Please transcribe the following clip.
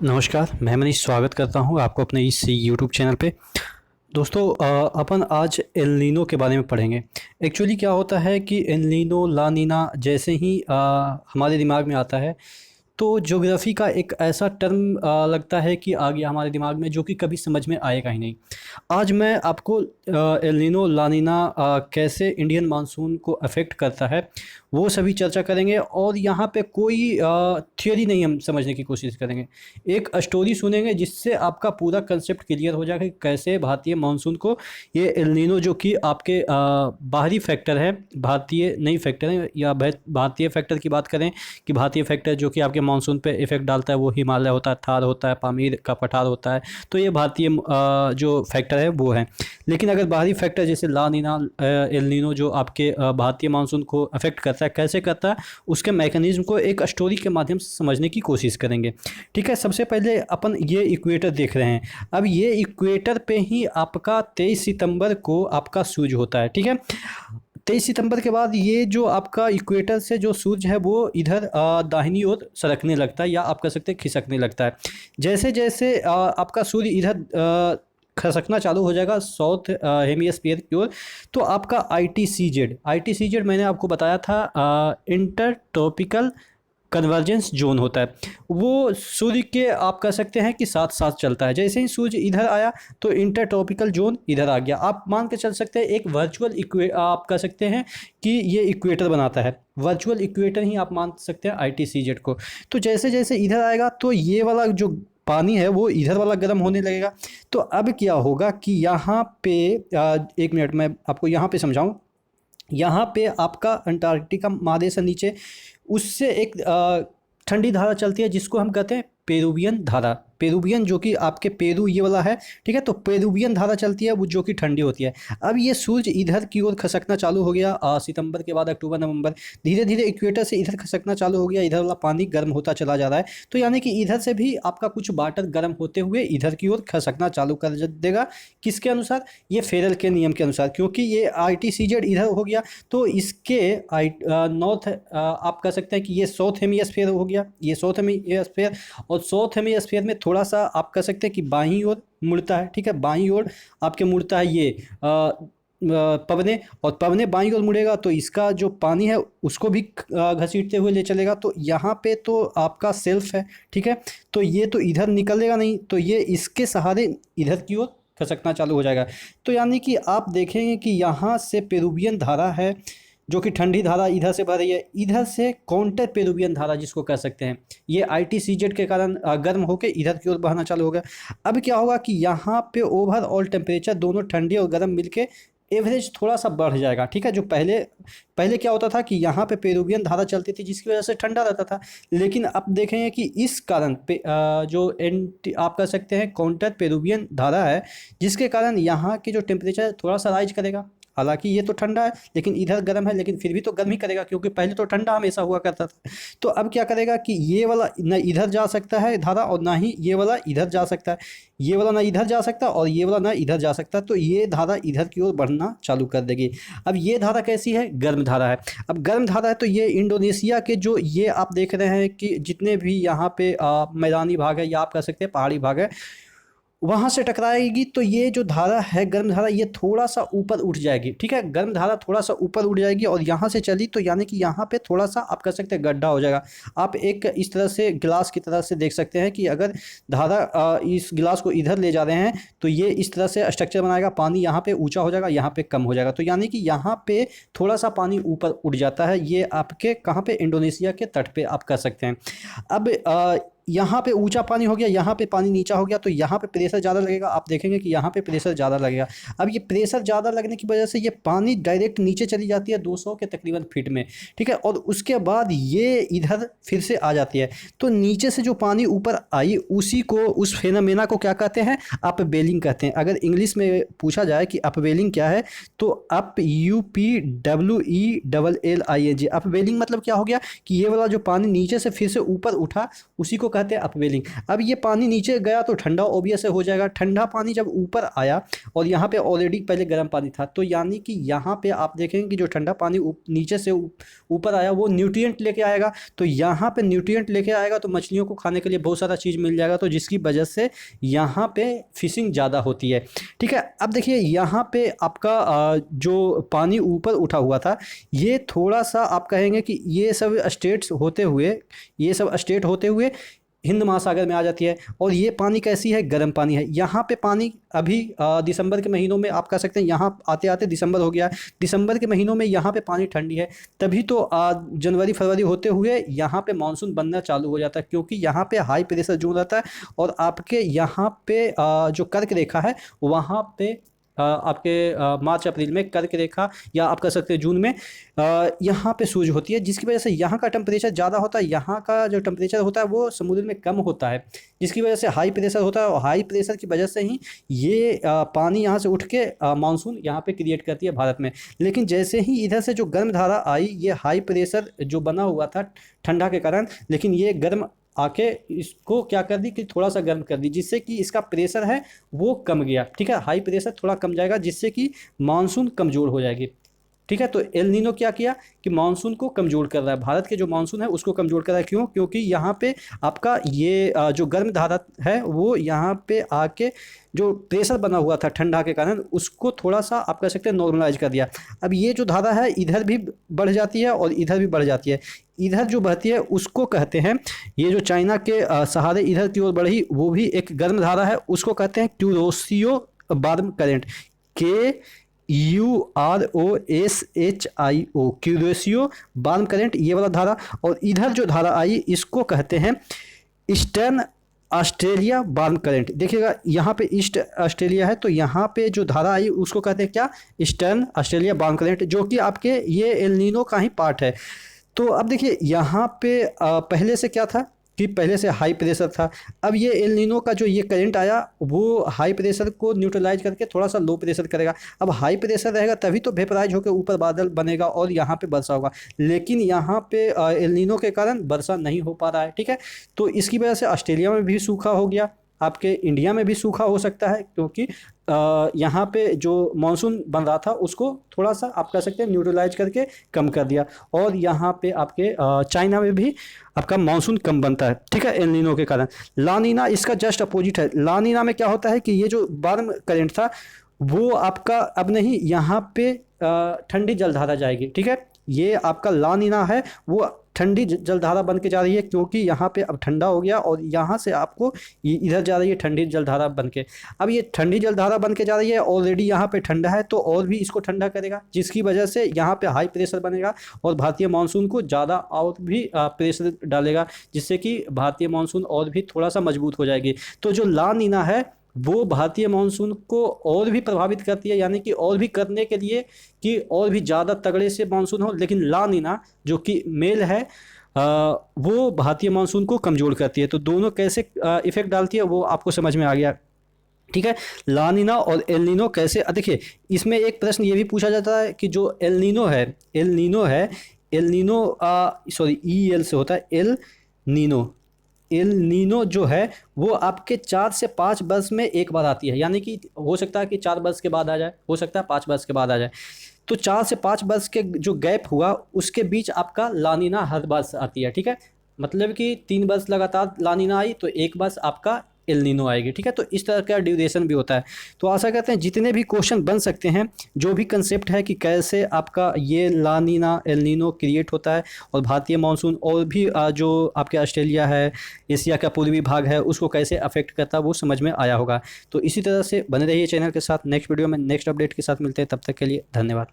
नमस्कार, मैं मनीष स्वागत करता हूँ आपको अपने इस यूट्यूब चैनल पे। दोस्तों अपन आज एल नीनो के बारे में पढ़ेंगे। एक्चुअली क्या होता है कि एल नीनो, ला नीना जैसे ही हमारे दिमाग में आता है तो ज्योग्राफी का एक ऐसा टर्म लगता है कि आ गया हमारे दिमाग में, जो कि कभी समझ में आएगा ही नहीं। आज मैं आपको एल नीनो, ला नीना कैसे इंडियन मानसून को अफेक्ट करता है वो सभी चर्चा करेंगे। और यहाँ पे कोई थियोरी नहीं हम समझने की कोशिश करेंगे, एक स्टोरी सुनेंगे जिससे आपका पूरा कंसेप्ट क्लियर हो जाएगा कि कैसे भारतीय मानसून को ये एल नीनो, जो कि आपके बाहरी फैक्टर है, भारतीय नहीं फैक्टर है, या भारतीय फैक्टर की बात करें कि भारतीय फैक्टर जो कि आपके मानसून पे इफेक्ट डालता है वो हिमालय होता है, थार होता है, पामीर का पठार होता है। तो ये भारतीय जो फैक्टर है वो है। लेकिन अगर बाहरी फैक्टर जैसे ला नीना, एल नीनो जो आपके भारतीय मानसून को अफेक्ट करता है, कैसे करता है, उसके मैकेनिज्म को एक स्टोरी के माध्यम से समझने की कोशिश करेंगे। ठीक है, सबसे पहले अपन ये इक्वेटर देख रहे हैं। अब ये इक्वेटर पे ही आपका 23 सितंबर को आपका सूर्य होता है। ठीक है, 23 सितंबर के बाद ये जो आपका इक्वेटर से जो सूरज है वो इधर दाहिनी ओर सरकने लगता है, या आप कह सकते हैं खिसकने लगता है। जैसे जैसे आपका सूर्य इधर खसकना चालू हो जाएगा साउथ हेमिस्फीयर की ओर, तो आपका आई टी सी जेड मैंने आपको बताया था, इंटर ट्रॉपिकल कन्वर्जेंस जोन होता है। वो सूर्य के आप कह सकते हैं कि साथ साथ चलता है। जैसे ही सूर्य इधर आया तो इंटर ट्रॉपिकल जोन इधर आ गया। आप मान के चल सकते हैं एक वर्चुअल आप कह सकते हैं कि ये इक्वेटर बनाता है, वर्चुअल इक्वेटर ही आप मान सकते हैं आई टी सी जेड को। तो जैसे जैसे इधर आएगा तो ये वाला जो पानी है वो इधर वाला गर्म होने लगेगा। तो अब क्या होगा कि यहाँ पे एक मिनट मैं आपको यहाँ पे समझाऊं। यहाँ पे आपका अंटार्कटिका महादेश है नीचे, उससे एक ठंडी धारा चलती है जिसको हम कहते हैं पेरुवियन धारा। पेरुवियन जो कि आपके पेरू ये वाला है, ठीक है, तो पेरुवियन धारा चलती है वो, जो कि ठंडी होती है। अब ये सूरज इधर की ओर खसकना चालू हो गया सितंबर के बाद अक्टूबर नवंबर, धीरे धीरे इक्वेटर से इधर खसकना चालू हो गया, इधर वाला पानी गर्म होता चला जा रहा है। तो यानी कि इधर से भी आपका कुछ वाटर गर्म होते हुए इधर की ओर खसकना चालू कर देगा। किसके अनुसार? ये फेरल के नियम के अनुसार, क्योंकि ये आई टी सी जेड इधर हो गया तो इसके नॉर्थ आप कह सकते हैं कि ये साउथ हेमिस्फीयर हो गया, ये साउथ हेमिस्फीयर। और साउथ हेमिस्फीयर में थोड़ा सा आप कह सकते हैं कि बाईं ओर मुड़ता है। ठीक है, बाईं ओर आपके मुड़ता है ये पवने, और पवने बाईं ओर मुड़ेगा तो इसका जो पानी है उसको भी घसीटते हुए ले चलेगा। तो यहाँ पे तो आपका सेल्फ है, ठीक है, तो ये तो इधर निकलेगा नहीं, तो ये इसके सहारे इधर की ओर खसकना चालू हो जाएगा। तो यानी कि आप देखेंगे कि यहाँ से पेरुवियन धारा है जो कि ठंडी धारा इधर से बह रही है, इधर से काउंटर पेरुवियन धारा जिसको कह सकते हैं, ये आई टी सी जेड के कारण गर्म होकर इधर की ओर बहना चालू हो गया। अब क्या होगा कि यहाँ पे ओवरऑल टेम्परेचर दोनों ठंडी और गर्म मिलके एवरेज थोड़ा सा बढ़ जाएगा। ठीक है, जो पहले पहले क्या होता था कि यहाँ पे पेरुवियन धारा चलती थी जिसकी वजह से ठंडा रहता था, लेकिन अब देखेंगे कि इस कारण पे जो एंटी आप कह सकते हैं काउंटर पेरुवियन धारा है, जिसके कारण यहाँ के जो टेम्परेचर थोड़ा सा राइज करेगा। हालांकि ये तो ठंडा है लेकिन इधर गर्म है, लेकिन फिर भी तो गर्म ही करेगा क्योंकि पहले तो ठंडा हमेशा हुआ करता था। तो अब क्या करेगा कि ये वाला न इधर जा सकता है धारा, और ना ही ये वाला इधर जा सकता है। ये वाला ना इधर जा सकता और ये वाला ना इधर जा सकता, तो ये धारा इधर की ओर बढ़ना चालू कर देगी। अब ये धारा कैसी है? गर्म धारा है। अब गर्म धारा है तो ये इंडोनेशिया के जो ये आप देख रहे हैं कि जितने भी यहाँ पे मैदानी भाग है या आप कह सकते हैं पहाड़ी भाग है, वहाँ से टकराएगी तो ये जो धारा है गर्म धारा, ये थोड़ा सा ऊपर उठ जाएगी। ठीक है, गर्म धारा थोड़ा सा ऊपर उठ जाएगी और यहाँ से चली तो यानी कि यहाँ पे थोड़ा सा आप कह सकते हैं गड्ढा हो जाएगा। आप एक इस तरह से गिलास की तरह से देख सकते हैं कि अगर धारा इस गिलास को इधर ले जा रहे हैं तो ये इस तरह से स्ट्रक्चर बनाएगा, पानी यहाँ पे ऊंचा हो जाएगा, यहाँ पे कम हो जाएगा। तो यानी कि यहाँ पे थोड़ा सा पानी ऊपर उठ जाता है। ये आपके कहाँ पे? इंडोनेशिया के तट पे आप कह सकते हैं। अब यहाँ पे ऊंचा पानी हो गया, यहाँ पे पानी नीचा हो गया, तो यहाँ पे प्रेशर ज़्यादा लगेगा। आप देखेंगे कि यहाँ पे प्रेशर ज़्यादा लगेगा। अब ये प्रेशर ज़्यादा लगने की वजह से ये पानी डायरेक्ट नीचे चली जाती है 200 के तकरीबन फीट में। ठीक है, और उसके बाद ये इधर फिर से आ जाती है। तो नीचे से जो पानी ऊपर आई उसी को, उस फेनोमेना को क्या कहते हैं? अपवेलिंग कहते हैं। अगर इंग्लिश में पूछा जाए कि अपवेलिंग क्या है, तो अप UPWELLING, अपवेलिंग मतलब क्या हो गया कि ये वाला जो पानी नीचे से फिर से ऊपर उठा उसी को कहते हैं अपवेलिंग। अब ये पानी नीचे गया तो ठंडा ओबियस से हो जाएगा। ठंडा पानी जब ऊपर आया और यहाँ पे ऑलरेडी पहले गर्म पानी था, तो यानी कि यहाँ पे आप देखेंगे कि जो ठंडा पानी नीचे से ऊपर आया वो न्यूट्रिएंट लेके आएगा। तो यहाँ पे न्यूट्रिएंट लेके आएगा तो मछलियों को खाने के लिए बहुत सारा चीज़ मिल जाएगा, तो जिसकी वजह से यहाँ पे फिशिंग ज़्यादा होती है। ठीक है, अब देखिए यहाँ पे आपका जो पानी ऊपर उठा हुआ था, ये थोड़ा सा आप कहेंगे कि ये सब स्टेट होते हुए हिंद महासागर में आ जाती है। और ये पानी कैसी है, गर्म पानी है। यहाँ पे पानी अभी दिसंबर के महीनों में आप कह सकते हैं, यहाँ आते आते दिसंबर हो गया। दिसंबर के महीनों में यहाँ पे पानी ठंडी है, तभी तो जनवरी फरवरी होते हुए यहाँ पे मानसून बनना चालू हो जाता है, क्योंकि यहाँ पे हाई प्रेशर जोन रहता है। और आपके यहाँ पे जो कर्क रेखा है वहाँ पे आपके मार्च अप्रैल में कर्क रेखा, या आप कह सकते हैं जून में यहाँ पे सूरज होती है, जिसकी वजह से यहाँ का टेम्परेचर ज़्यादा होता है। यहाँ का जो टेम्परेचर होता है वो समुद्र में कम होता है, जिसकी वजह से हाई प्रेशर होता है। और हाई प्रेशर की वजह से ही ये पानी यहाँ से उठ के मानसून यहाँ पे क्रिएट करती है भारत में। लेकिन जैसे ही इधर से जो गर्म धारा आई, ये हाई प्रेशर जो बना हुआ था ठंडा के कारण, लेकिन ये गर्म आके इसको क्या कर दी कि थोड़ा सा गर्म कर दी, जिससे कि इसका प्रेशर है वो कम गया। ठीक है, हाई प्रेशर थोड़ा कम जाएगा, जिससे कि मानसून कमज़ोर हो जाएगी। ठीक है, तो एल नीनो क्या किया कि मानसून को कमज़ोर कर रहा है, भारत के जो मानसून है उसको कमज़ोर कर रहा है। क्यों? क्योंकि यहाँ पे आपका ये जो गर्म धारा है वो यहाँ पे आके जो प्रेशर बना हुआ था ठंडा के कारण, उसको थोड़ा सा आप कह सकते हैं नॉर्मलाइज कर दिया। अब ये जो धारा है इधर भी बढ़ जाती है और इधर भी बढ़ जाती है। इधर जो बहती है उसको कहते हैं, ये जो चाइना के सहारे इधर की ओर बढ़ी, वो भी एक गर्म धारा है, उसको कहते हैं Kuroshio warm current, KUROSHIO, Kuroshio warm current, ये वाला धारा। और इधर जो धारा आई इसको कहते हैं ईस्टर्न ऑस्ट्रेलिया वार्म करंट। देखिएगा यहाँ पे ईस्ट ऑस्ट्रेलिया है, तो यहाँ पे जो धारा आई उसको कहते हैं क्या, ईस्टर्न ऑस्ट्रेलिया वार्म करंट, जो कि आपके ये एल नीनो का ही पार्ट है। तो अब देखिए यहाँ पे पहले से क्या था कि पहले से हाई प्रेशर था। अब ये एल नीनो का जो ये करंट आया वो हाई प्रेशर को न्यूट्रलाइज करके थोड़ा सा लो प्रेशर करेगा। अब हाई प्रेशर रहेगा तभी तो वेपराइज होकर ऊपर बादल बनेगा और यहाँ पे वर्षा होगा, लेकिन यहाँ पे एल नीनो के कारण वर्षा नहीं हो पा रहा है। ठीक है, तो इसकी वजह से ऑस्ट्रेलिया में भी सूखा हो गया, आपके इंडिया में भी सूखा हो सकता है, क्योंकि यहाँ पे जो मानसून बन रहा था उसको थोड़ा सा आप कह सकते हैं न्यूट्रलाइज करके कम कर दिया। और यहाँ पे आपके चाइना में भी आपका मानसून कम बनता है। ठीक है, एल नीनो के कारण। ला नीना इसका जस्ट अपोजिट है। ला नीना में क्या होता है कि ये जो वार्म करंट था वो आपका अब नहीं, यहाँ पे ठंडी जलधारा जाएगी। ठीक है, ये आपका ला नीना है, वो ठंडी जलधारा बन के जा रही है, क्योंकि यहाँ पे अब ठंडा हो गया और यहाँ से आपको इधर जा रही है ठंडी जलधारा बन के। अब ये ठंडी जलधारा बन के जा रही है, ऑलरेडी यहाँ पे ठंडा है तो और भी इसको ठंडा करेगा, जिसकी वजह से यहाँ पे हाई प्रेशर बनेगा और भारतीय मानसून को ज़्यादा और भी प्रेशर डालेगा, जिससे कि भारतीय मानसून और भी थोड़ा सा मजबूत हो जाएगी। तो जो ला नीना है वो भारतीय मानसून को और भी प्रभावित करती है, यानी कि और भी करने के लिए कि और भी ज़्यादा तगड़े से मानसून हो। लेकिन ला नीना जो कि मेल है वो भारतीय मानसून को कमज़ोर करती है। तो दोनों कैसे इफेक्ट डालती है वो आपको समझ में आ गया। ठीक है, ला नीना और एल नीनो कैसे, देखिए इसमें एक प्रश्न ये भी पूछा जाता है कि जो एल नीनो है, एल नीनो सॉरी EL से होता है एल नीनो जो है वो आपके 4 से 5 वर्ष में एक बार आती है, यानी कि हो सकता है कि 4 वर्ष के बाद आ जाए, हो सकता है 5 वर्ष के बाद आ जाए। तो 4 से 5 वर्ष के जो गैप हुआ उसके बीच आपका ला नीना हर वर्ष आती है। ठीक है, मतलब कि 3 वर्ष लगातार ला नीना आई तो एक वर्ष आपका एल नीनो आएगी। ठीक है, तो इस तरह का ड्यूरेशन भी होता है। तो आशा करते हैं जितने भी क्वेश्चन बन सकते हैं, जो भी कंसेप्ट है कि कैसे आपका ये ला नीना एल नीनो क्रिएट होता है और भारतीय मानसून और भी जो आपके ऑस्ट्रेलिया है, एशिया का पूर्वी भाग है, उसको कैसे अफेक्ट करता है वो समझ में आया होगा। तो इसी तरह से बने रहिए चैनल के साथ। नेक्स्ट वीडियो में नेक्स्ट अपडेट के साथ मिलते हैं, तब तक के लिए धन्यवाद।